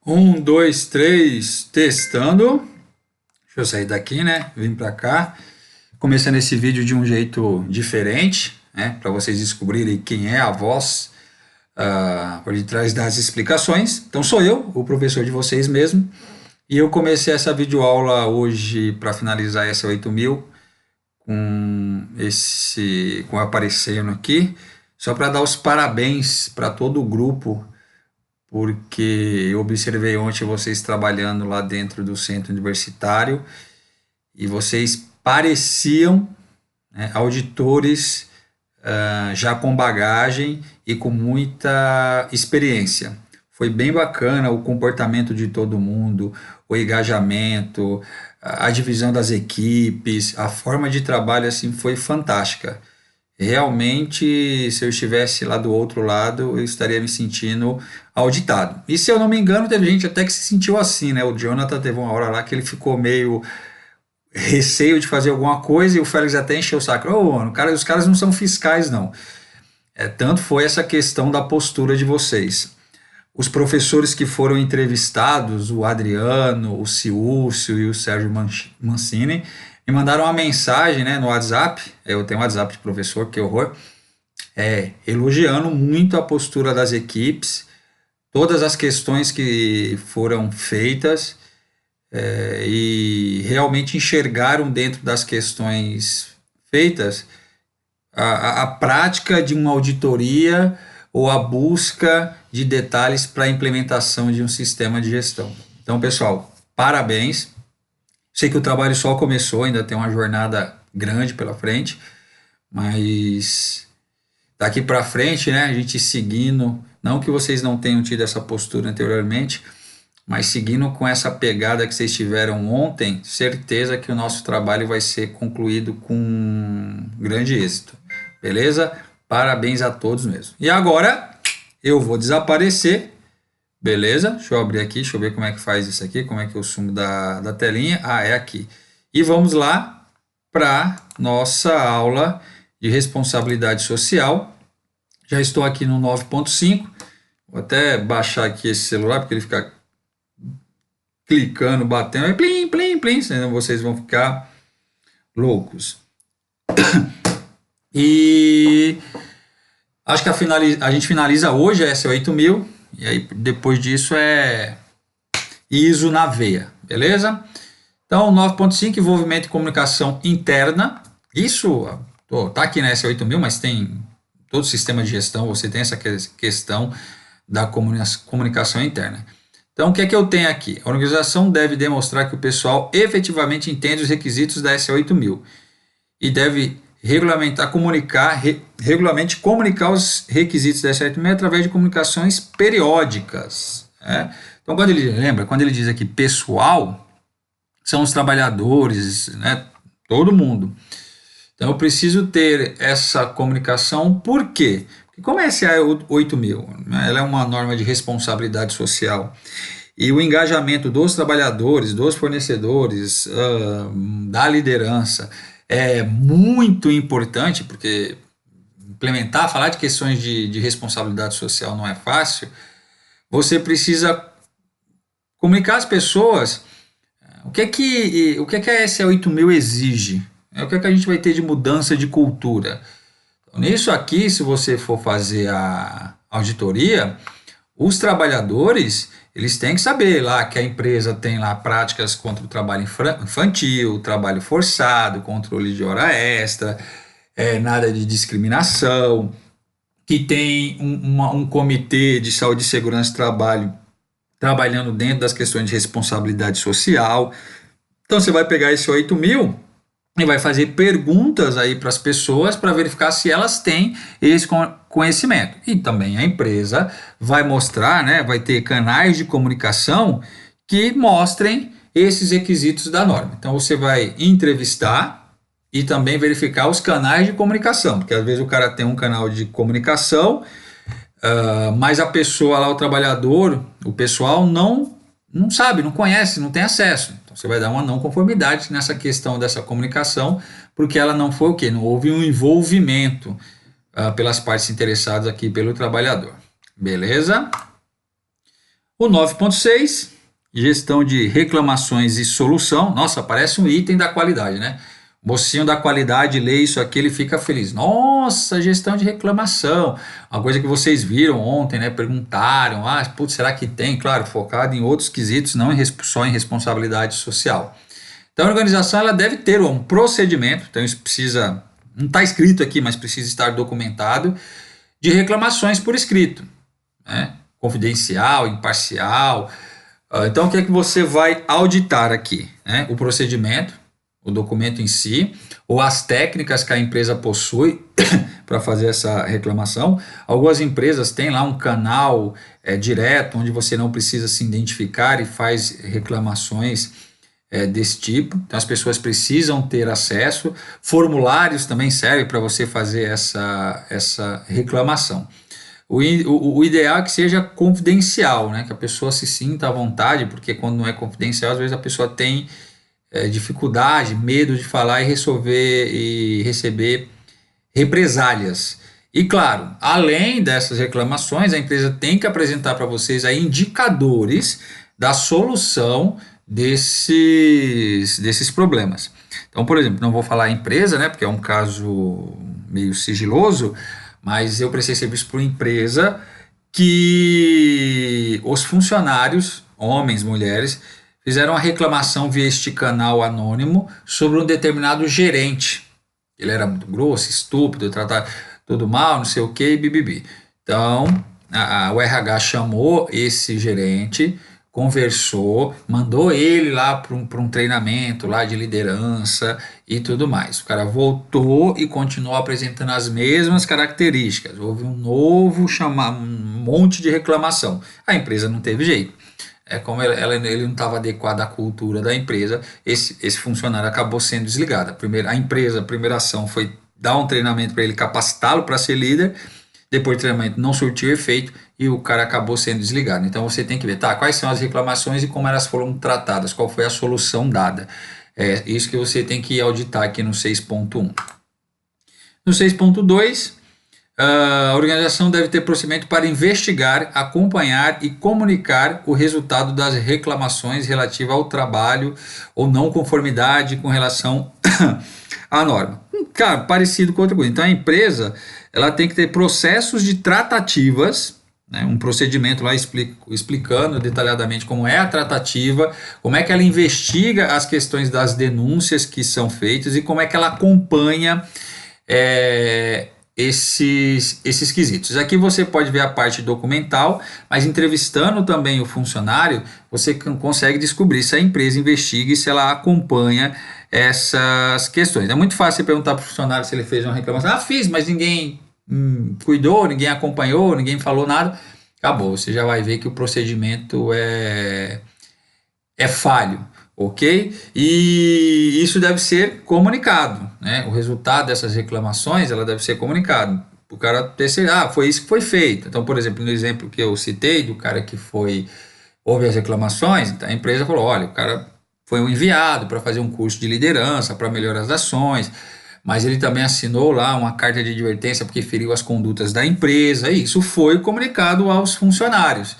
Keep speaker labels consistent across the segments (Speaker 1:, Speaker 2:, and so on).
Speaker 1: Um, dois, três, testando. Deixa eu sair daqui, né? Vim pra cá. Começando esse vídeo de um jeito diferente, né? Para vocês descobrirem quem é a voz por detrás das explicações. Então sou eu, o professor de vocês mesmo. E eu comecei essa videoaula hoje para finalizar essa 8000 com aparecendo aqui, só para dar os parabéns para todo o grupo, porque eu observei ontem vocês trabalhando lá dentro do centro universitário e vocês pareciam, né, auditores já com bagagem e com muita experiência. Foi bem bacana o comportamento de todo mundo, o engajamento, a divisão das equipes, a forma de trabalho assim foi fantástica. Realmente, se eu estivesse lá do outro lado, eu estaria me sentindo auditado. E se eu não me engano, teve gente até que se sentiu assim, né? O Jonathan teve uma hora lá que ele ficou meio receio de fazer alguma coisa e o Félix até encheu o saco. Ô, mano, os caras não são fiscais, não. Tanto foi essa questão da postura de vocês. Os professores que foram entrevistados, o Adriano, o Ciúcio e o Sérgio Mancini, me mandaram uma mensagem, né, no WhatsApp. Eu tenho um WhatsApp de professor, que horror, elogiando muito a postura das equipes, todas as questões que foram feitas, e realmente enxergaram dentro das questões feitas a prática de uma auditoria ou a busca de detalhes para a implementação de um sistema de gestão. Então, pessoal, parabéns. Sei que o trabalho só começou, ainda tem uma jornada grande pela frente, mas daqui para frente, né, a gente seguindo, não que vocês não tenham tido essa postura anteriormente, mas seguindo com essa pegada que vocês tiveram ontem, certeza que o nosso trabalho vai ser concluído com grande êxito. Beleza? Parabéns a todos mesmo. E agora eu vou desaparecer. Beleza? Deixa eu abrir aqui, deixa eu ver como é que faz isso aqui, como é que eu sumo da telinha. É aqui. E vamos lá para nossa aula de responsabilidade social. Já estou aqui no 9.5. Vou até baixar aqui esse celular, porque ele fica clicando, batendo, plim, plim, plim, senão vocês vão ficar loucos. E acho que a gente finaliza hoje a S8000, e aí depois disso é ISO na veia, beleza? Então, 9.5, envolvimento e comunicação interna. Isso tá aqui na S8000, mas tem todo o sistema de gestão, você tem essa questão da comunicação interna. Então, o que é que eu tenho aqui? A organização deve demonstrar que o pessoal efetivamente entende os requisitos da S8000 e deve regularmente comunicar os requisitos da S8000 através de comunicações periódicas. Né? Então, quando ele diz aqui pessoal, são os trabalhadores, né? Todo mundo. Então, eu preciso ter essa comunicação, por quê? Porque como a SA 8000, né, ela é uma norma de responsabilidade social, e o engajamento dos trabalhadores, dos fornecedores, da liderança é muito importante, porque falar de questões de responsabilidade social não é fácil. Você precisa comunicar às pessoas o que é que a SA 8000 exige, o que é que a gente vai ter de mudança de cultura. Então, nisso aqui, se você for fazer a auditoria, os trabalhadores, eles têm que saber lá que a empresa tem lá práticas contra o trabalho infantil, trabalho forçado, controle de hora extra, nada de discriminação, que tem um comitê de saúde e segurança do trabalho trabalhando dentro das questões de responsabilidade social. Então você vai pegar esse 8000 e vai fazer perguntas aí para as pessoas para verificar se elas têm esse conhecimento. E também a empresa vai mostrar, né, vai ter canais de comunicação que mostrem esses requisitos da norma. Então você vai entrevistar e também verificar os canais de comunicação, porque às vezes o cara tem um canal de comunicação, mas a pessoa lá, o trabalhador, o pessoal não sabe, não conhece, não tem acesso. Então você vai dar uma não conformidade nessa questão dessa comunicação, porque ela não foi o quê? Não houve um envolvimento pelas partes interessadas aqui pelo trabalhador. Beleza? O 9.6, gestão de reclamações e solução. Nossa, parece um item da qualidade, né? O mocinho da qualidade lê isso aqui, ele fica feliz. Nossa, gestão de reclamação. Uma coisa que vocês viram ontem, né? Perguntaram, putz, será que tem? Claro, focado em outros quesitos, não só em responsabilidade social. Então a organização ela deve ter um procedimento, então isso precisa, não está escrito aqui, mas precisa estar documentado, de reclamações por escrito, né? Confidencial, imparcial. Então o que é que você vai auditar aqui? Né? O procedimento, o documento em si, ou as técnicas que a empresa possui para fazer essa reclamação. Algumas empresas têm lá um canal direto, onde você não precisa se identificar e faz reclamações desse tipo. Então as pessoas precisam ter acesso. Formulários também servem para você fazer essa reclamação. O ideal é que seja confidencial, né? Que a pessoa se sinta à vontade, porque quando não é confidencial, às vezes a pessoa tem dificuldade, medo de falar e resolver e receber represálias. E claro, além dessas reclamações, a empresa tem que apresentar para vocês aí indicadores da solução desses problemas. Então, por exemplo, não vou falar a empresa, né, porque é um caso meio sigiloso, mas eu prestei serviço para uma empresa que os funcionários, homens, mulheres, fizeram uma reclamação via este canal anônimo sobre um determinado gerente. Ele era muito grosso, estúpido, tratava tudo mal, não sei o que, bibibi. Então, o RH chamou esse gerente, conversou, mandou ele lá para um treinamento lá de liderança e tudo mais. O cara voltou e continuou apresentando as mesmas características. Houve um monte de reclamação. A empresa não teve jeito. Como ele não estava adequado à cultura da empresa, esse funcionário acabou sendo desligado. A primeira ação foi dar um treinamento para ele, capacitá-lo para ser líder. Depois do treinamento não surtiu efeito e o cara acabou sendo desligado. Então você tem que ver, quais são as reclamações e como elas foram tratadas, qual foi a solução dada. É isso que você tem que auditar aqui no 6.1. No 6.2, a organização deve ter procedimento para investigar, acompanhar e comunicar o resultado das reclamações relativas ao trabalho ou não conformidade com relação à norma. Cara, parecido com outra coisa. Então a empresa ela tem que ter processos de tratativas, né, um procedimento lá explicando detalhadamente como é a tratativa, como é que ela investiga as questões das denúncias que são feitas e como é que ela acompanha esses quesitos. Aqui você pode ver a parte documental, mas entrevistando também o funcionário, você consegue descobrir se a empresa investiga e se ela acompanha essas questões. É muito fácil você perguntar para o funcionário se ele fez uma reclamação. Fiz, mas ninguém cuidou, ninguém acompanhou, ninguém falou nada. Acabou, você já vai ver que o procedimento é falho. Ok? E isso deve ser comunicado, né? O resultado dessas reclamações, ela deve ser comunicado. O cara perceber, foi isso que foi feito. Então, por exemplo, no exemplo que eu citei, do cara que houve as reclamações, então a empresa falou, olha, o cara foi um enviado para fazer um curso de liderança, para melhorar as ações, mas ele também assinou lá uma carta de advertência porque feriu as condutas da empresa, e isso foi comunicado aos funcionários.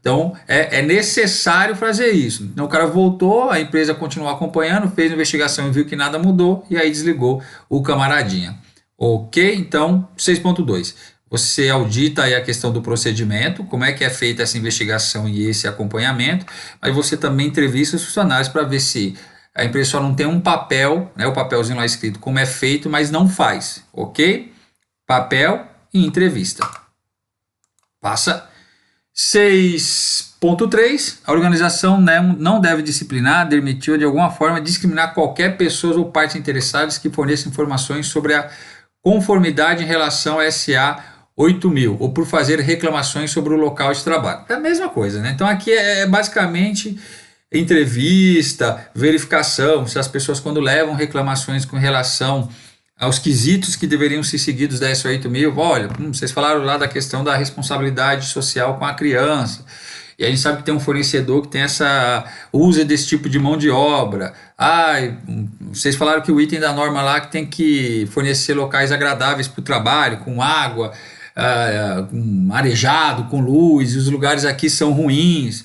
Speaker 1: Então, é necessário fazer isso. Então, o cara voltou, a empresa continuou acompanhando, fez a investigação e viu que nada mudou, e aí desligou o camaradinha. Ok? Então, 6.2. Você audita aí a questão do procedimento, como é que é feita essa investigação e esse acompanhamento, mas você também entrevista os funcionários para ver se a empresa só não tem um papel, né, o papelzinho lá escrito como é feito, mas não faz. Ok? Papel e entrevista. Passa. 6.3, a organização não deve disciplinar, demitir ou de alguma forma discriminar qualquer pessoa ou partes interessadas que forneça informações sobre a conformidade em relação a SA 8000 ou por fazer reclamações sobre o local de trabalho. É a mesma coisa, né? Então aqui é basicamente entrevista, verificação, se as pessoas quando levam reclamações com relação aos quesitos que deveriam ser seguidos da SA 8000, olha, vocês falaram lá da questão da responsabilidade social com a criança, e a gente sabe que tem um fornecedor que tem usa desse tipo de mão de obra, vocês falaram que o item da norma lá que tem que fornecer locais agradáveis para o trabalho, com água, arejado, com luz, e os lugares aqui são ruins.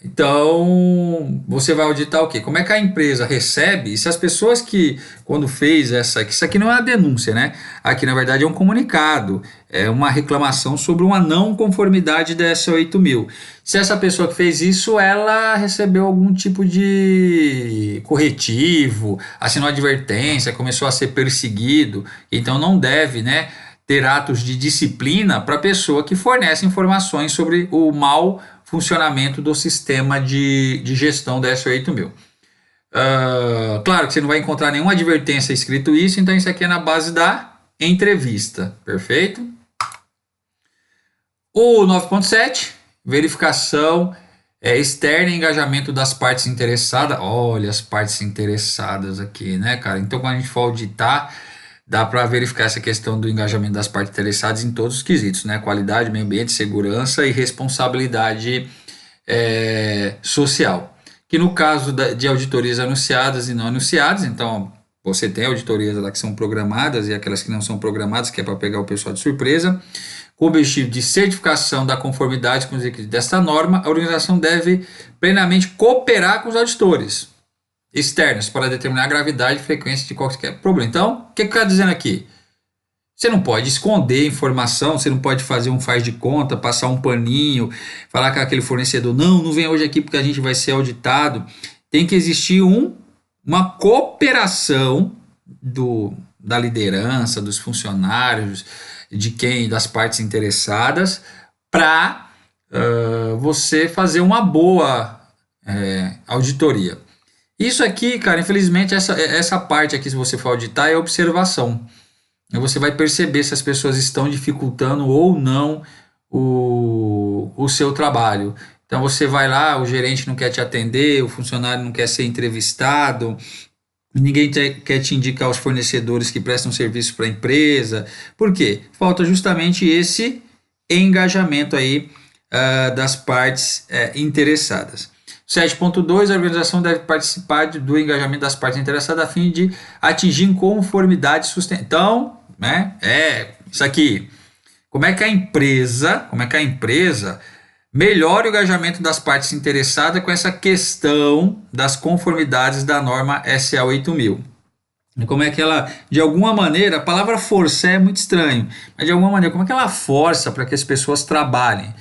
Speaker 1: Então, você vai auditar o quê? Como é que a empresa recebe? E se as pessoas que, quando fez que isso aqui não é uma denúncia, né? Aqui, na verdade, é um comunicado, é uma reclamação sobre uma não conformidade da S 8000. Se essa pessoa que fez isso, ela recebeu algum tipo de corretivo, assinou advertência, começou a ser perseguido, então não deve, né, ter atos de disciplina para a pessoa que fornece informações sobre o mau funcionamento do sistema de gestão da S8000. Claro que você não vai encontrar nenhuma advertência escrito isso, então isso aqui é na base da entrevista, perfeito? O 9.7, verificação externa e engajamento das partes interessadas. Olha as partes interessadas aqui, né, cara? Então, quando a gente for auditar, dá para verificar essa questão do engajamento das partes interessadas em todos os quesitos, né? Qualidade, meio ambiente, segurança e responsabilidade social. Que no caso de auditorias anunciadas e não anunciadas, então você tem auditorias lá que são programadas e aquelas que não são programadas, que é para pegar o pessoal de surpresa. Com o objetivo de certificação da conformidade com os requisitos desta norma, a organização deve plenamente cooperar com os auditores externos para determinar a gravidade e frequência de qualquer problema. Então, o que está dizendo aqui? Você não pode esconder informação, você não pode fazer um faz de conta, passar um paninho, falar com aquele fornecedor, não vem hoje aqui porque a gente vai ser auditado. Tem que existir uma cooperação da liderança, dos funcionários, das partes interessadas, para você fazer uma boa auditoria. Isso aqui, cara, infelizmente, essa parte aqui, se você for auditar, é observação. Você vai perceber se as pessoas estão dificultando ou não o seu trabalho. Então você vai lá, o gerente não quer te atender, o funcionário não quer ser entrevistado, ninguém quer te indicar os fornecedores que prestam serviço para a empresa. Por quê? Falta justamente esse engajamento aí das partes interessadas. 7.2, a organização deve participar do engajamento das partes interessadas a fim de atingir conformidade sustentável. Então, né, isso aqui. Como é que a empresa melhora o engajamento das partes interessadas com essa questão das conformidades da norma SA 8000? Como é que ela, de alguma maneira, a palavra forçar é muito estranho, mas de alguma maneira, como é que ela força para que as pessoas trabalhem?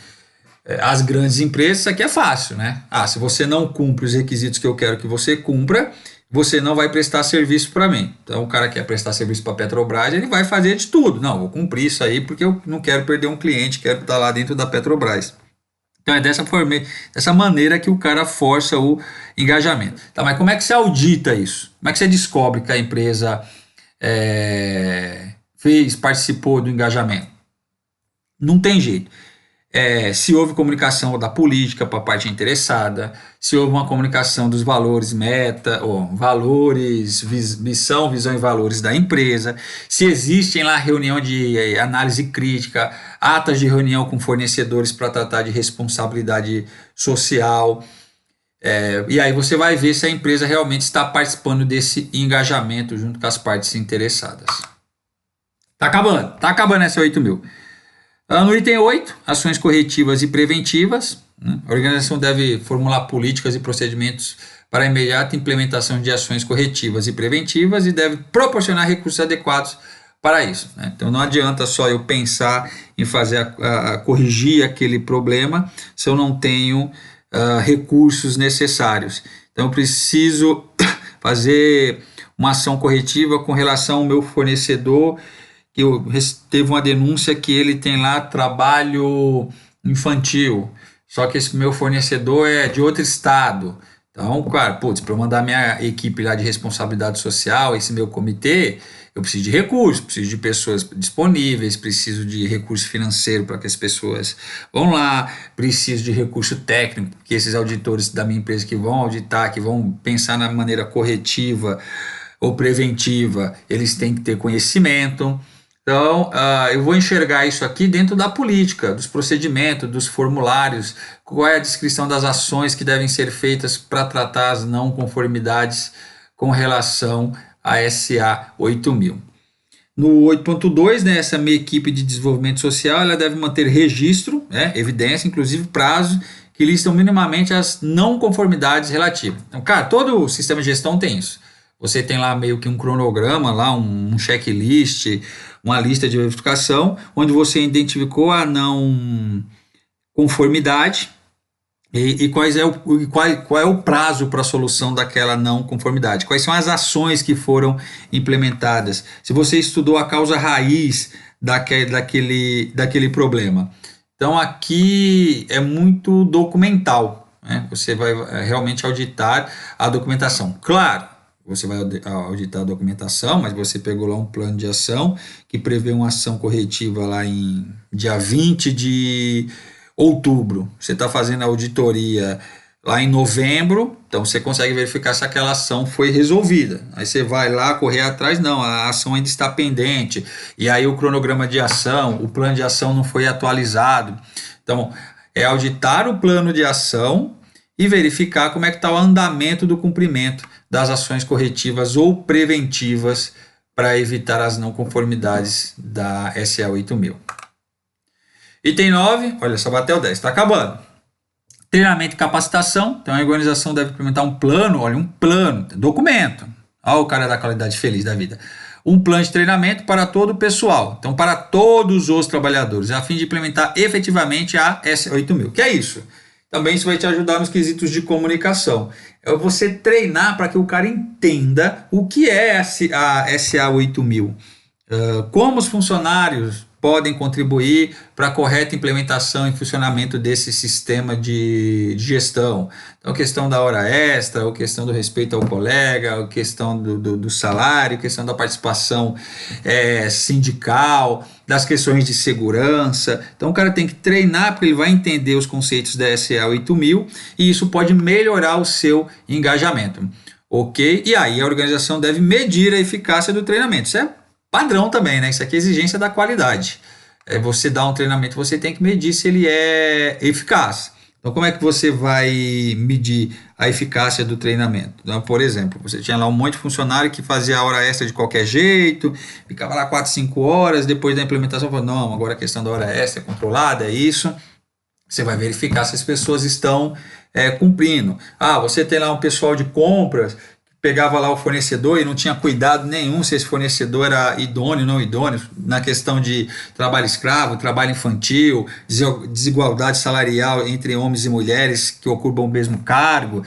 Speaker 1: As grandes empresas, isso aqui é fácil, né? Se você não cumpre os requisitos que eu quero que você cumpra, você não vai prestar serviço para mim. Então, o cara quer prestar serviço para a Petrobras, ele vai fazer de tudo. Não, vou cumprir isso aí porque eu não quero perder um cliente, quero estar lá dentro da Petrobras. Então, é dessa maneira que o cara força o engajamento. Tá, mas como é que você audita isso? Como é que você descobre que a empresa participou do engajamento? Não tem jeito. Se houve comunicação da política para a parte interessada, se houve uma comunicação dos valores missão, visão e valores da empresa, se existem lá reunião de análise crítica, atas de reunião com fornecedores para tratar de responsabilidade social, e aí você vai ver se a empresa realmente está participando desse engajamento junto com as partes interessadas. Tá acabando essa 8.000. No item 8, ações corretivas e preventivas, né? A organização deve formular políticas e procedimentos para a imediata implementação de ações corretivas e preventivas e deve proporcionar recursos adequados para isso, né? Então não adianta só eu pensar em fazer corrigir aquele problema se eu não tenho recursos necessários. Então eu preciso fazer uma ação corretiva com relação ao meu fornecedor, que teve uma denúncia que ele tem lá trabalho infantil, só que esse meu fornecedor é de outro estado. Então, cara, para eu mandar minha equipe lá de responsabilidade social, esse meu comitê, eu preciso de recursos, preciso de pessoas disponíveis, preciso de recurso financeiro para que as pessoas vão lá, preciso de recurso técnico, que esses auditores da minha empresa que vão auditar, que vão pensar na maneira corretiva ou preventiva, eles têm que ter conhecimento. Então, eu vou enxergar isso aqui dentro da política, dos procedimentos, dos formulários, qual é a descrição das ações que devem ser feitas para tratar as não conformidades com relação a SA 8000. No 8.2, né, essa minha equipe de desenvolvimento social, ela deve manter registro, né, evidência, inclusive prazo, que listam minimamente as não conformidades relativas. Então, cara, todo o sistema de gestão tem isso. Você tem lá meio que um cronograma, lá um checklist, uma lista de verificação, onde você identificou a não conformidade qual é o prazo para a solução daquela não conformidade? Quais são as ações que foram implementadas? Se você estudou a causa raiz daquele problema. Então aqui é muito documental, né? Você vai realmente auditar a documentação. Claro, você vai auditar a documentação, mas você pegou lá um plano de ação que prevê uma ação corretiva lá em dia 20 de outubro. Você está fazendo a auditoria lá em novembro, então você consegue verificar se aquela ação foi resolvida. Aí você vai lá correr atrás, não, a ação ainda está pendente, e aí o cronograma de ação, o plano de ação não foi atualizado. Então, é auditar o plano de ação e verificar como é que está o andamento do cumprimento das ações corretivas ou preventivas para evitar as não conformidades da SA 8000. Item 9, olha, só bateu 10, está acabando. Treinamento e capacitação. Então a organização deve implementar um plano, olha, um plano, documento. Olha o cara da qualidade feliz da vida. Um plano de treinamento para todo o pessoal, então para todos os trabalhadores, a fim de implementar efetivamente a SA 8000. Que é isso? Também isso vai te ajudar nos quesitos de comunicação. É você treinar para que o cara entenda o que é a SA 8000. Como os funcionários podem contribuir para a correta implementação e funcionamento desse sistema de gestão. Então, a questão da hora extra, a questão do respeito ao colega, a questão do salário, a questão da participação sindical, das questões de segurança. Então, o cara tem que treinar porque ele vai entender os conceitos da SA 8000 e isso pode melhorar o seu engajamento. Ok? E aí a organização deve medir a eficácia do treinamento. Isso é padrão também, né? Isso aqui é exigência da qualidade. Você dá um treinamento, você tem que medir se ele é eficaz. Então, como é que você vai medir a eficácia do treinamento? Então, por exemplo, você tinha lá um monte de funcionário que fazia a hora extra de qualquer jeito, ficava lá 4, 5 horas, depois da implementação, falou, não, agora a questão da hora extra é controlada, é isso. Você vai verificar se as pessoas estão cumprindo. Você tem lá um pessoal de compras, pegava lá o fornecedor e não tinha cuidado nenhum se esse fornecedor era idôneo ou não idôneo, na questão de trabalho escravo, trabalho infantil, desigualdade salarial entre homens e mulheres que ocupam o mesmo cargo.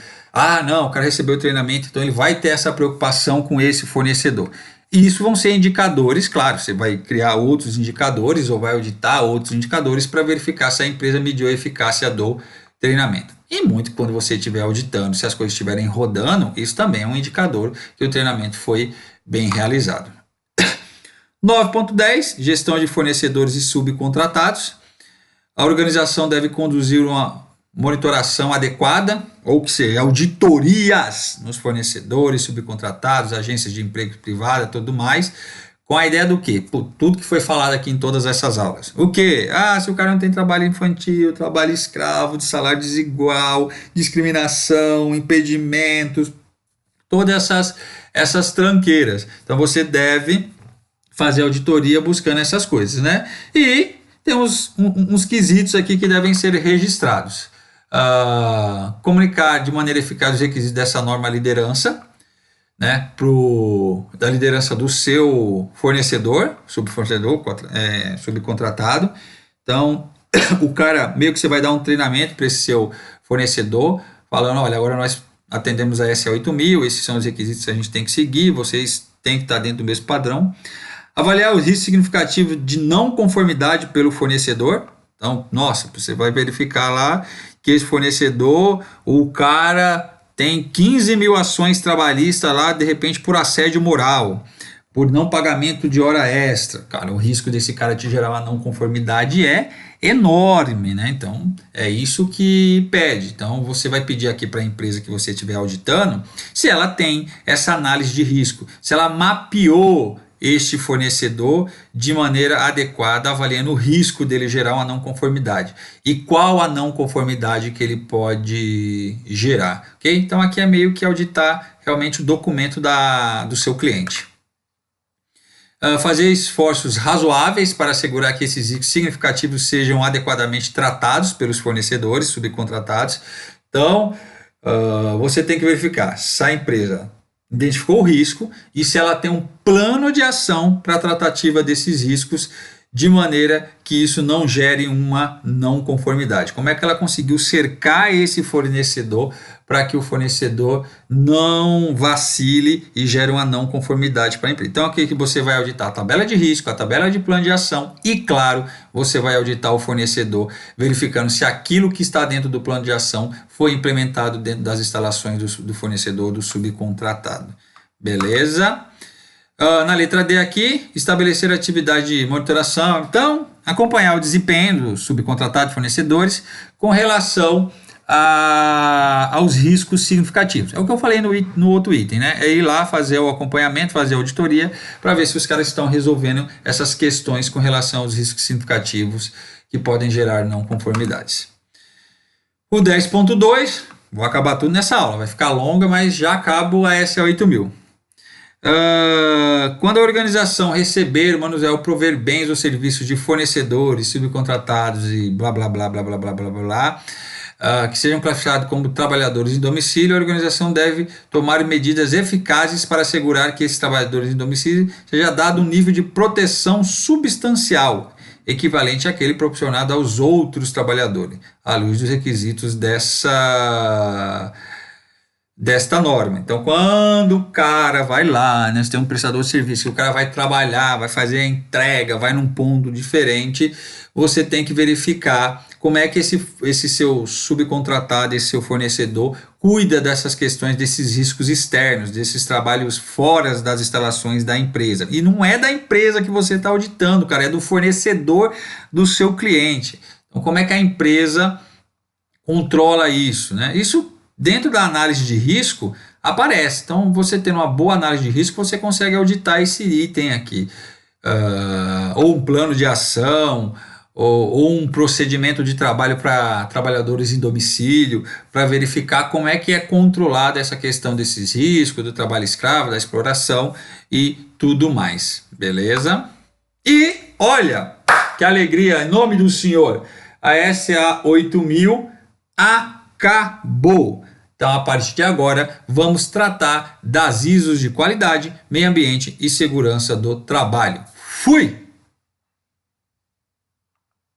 Speaker 1: Não, o cara recebeu o treinamento, então ele vai ter essa preocupação com esse fornecedor. E isso vão ser indicadores, claro, você vai criar outros indicadores ou vai auditar outros indicadores para verificar se a empresa mediu a eficácia do treinamento. E muito quando você estiver auditando, se as coisas estiverem rodando, isso também é um indicador que o treinamento foi bem realizado. 9.10, gestão de fornecedores e subcontratados. A organização deve conduzir uma monitoração adequada, ou que seja, auditorias nos fornecedores, subcontratados, agências de emprego privada, tudo mais, com a ideia do quê? Tudo que foi falado aqui em todas essas aulas. O quê? Se o cara não tem trabalho infantil, trabalho escravo, de salário desigual, discriminação, impedimentos, todas essas tranqueiras. Então você deve fazer auditoria buscando essas coisas, né? E temos uns quesitos aqui que devem ser registrados. Comunicar de maneira eficaz os requisitos dessa norma à liderança, né, da liderança do seu fornecedor, subcontratado. Então, o cara, meio que você vai dar um treinamento para esse seu fornecedor, falando, olha, agora nós atendemos a SA 8000, esses são os requisitos que a gente tem que seguir, vocês têm que estar dentro do mesmo padrão. Avaliar o risco significativo de não conformidade pelo fornecedor. Então, você vai verificar lá que esse fornecedor, o cara tem 15 mil ações trabalhistas lá, de repente, por assédio moral, por não pagamento de hora extra. Cara, o risco desse cara te gerar uma não conformidade é enorme, né? Então, é isso que pede. Então, você vai pedir aqui para a empresa que você estiver auditando, se ela tem essa análise de risco, se ela mapeou este fornecedor de maneira adequada, avaliando o risco dele gerar uma não conformidade e qual a não conformidade que ele pode gerar, ok? Então aqui é meio que auditar realmente o documento do seu cliente. Fazer esforços razoáveis para assegurar que esses riscos significativos sejam adequadamente tratados pelos fornecedores subcontratados. Então, você tem que verificar se a empresa identificou o risco e se ela tem um plano de ação para a tratativa desses riscos, de maneira que isso não gere uma não conformidade. Como é que ela conseguiu cercar esse fornecedor para que o fornecedor não vacile e gere uma não conformidade para a empresa? Então, aqui que você vai auditar a tabela de risco, a tabela de plano de ação e, claro, você vai auditar o fornecedor, verificando se aquilo que está dentro do plano de ação foi implementado dentro das instalações do fornecedor, do subcontratado. Beleza? Na letra D aqui, estabelecer atividade de monitoração. Então, acompanhar o desempenho do subcontratado de fornecedores com relação aos riscos significativos. É o que eu falei no outro item, né? É ir lá fazer o acompanhamento, fazer a auditoria, para ver se os caras estão resolvendo essas questões com relação aos riscos significativos que podem gerar não conformidades. O 10.2, vou acabar tudo nessa aula, vai ficar longa, mas já acabo a SA 8000. Quando a organização receber, manusear ou prover bens ou serviços de fornecedores, subcontratados e blá blá blá blá blá blá blá blá, que sejam classificados como trabalhadores em domicílio, a organização deve tomar medidas eficazes para assegurar que esses trabalhadores em domicílio seja dado um nível de proteção substancial, equivalente àquele proporcionado aos outros trabalhadores, à luz dos requisitos desta norma. Então, quando o cara vai lá, né, você tem um prestador de serviço, que o cara vai trabalhar, vai fazer a entrega, vai num ponto diferente, você tem que verificar como é que esse seu subcontratado, esse seu fornecedor, cuida dessas questões, desses riscos externos, desses trabalhos fora das instalações da empresa. E não é da empresa que você está auditando, cara, é do fornecedor do seu cliente. Então, como é que a empresa controla isso, né? Isso dentro da análise de risco aparece. Então, você tendo uma boa análise de risco, você consegue auditar esse item aqui. Ou um plano de ação, ou um procedimento de trabalho para trabalhadores em domicílio, para verificar como é que é controlada essa questão desses riscos, do trabalho escravo, da exploração e tudo mais. Beleza? E, olha, que alegria, em nome do Senhor, a SA 8000 acabou. Então, a partir de agora, vamos tratar das ISOs de qualidade, meio ambiente e segurança do trabalho. Fui!